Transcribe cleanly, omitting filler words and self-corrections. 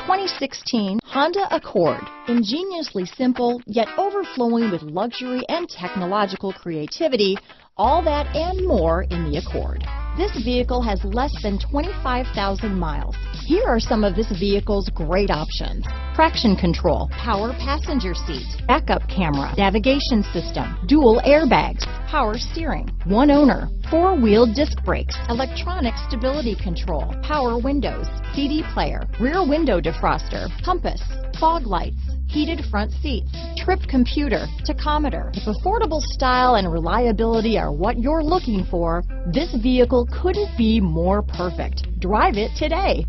2016 Honda Accord. Ingeniously simple, yet overflowing with luxury and technological creativity, all that and more in the Accord. This vehicle has less than 25,000 miles. Here are some of this vehicle's great options: traction control, power passenger seat, backup camera, navigation system, dual airbags, power steering, one owner, four-wheel disc brakes, electronic stability control, power windows, CD player, rear window defroster, compass, fog lights, heated front seats, trip computer, tachometer. If affordable style and reliability are what you're looking for, this vehicle couldn't be more perfect. Drive it today.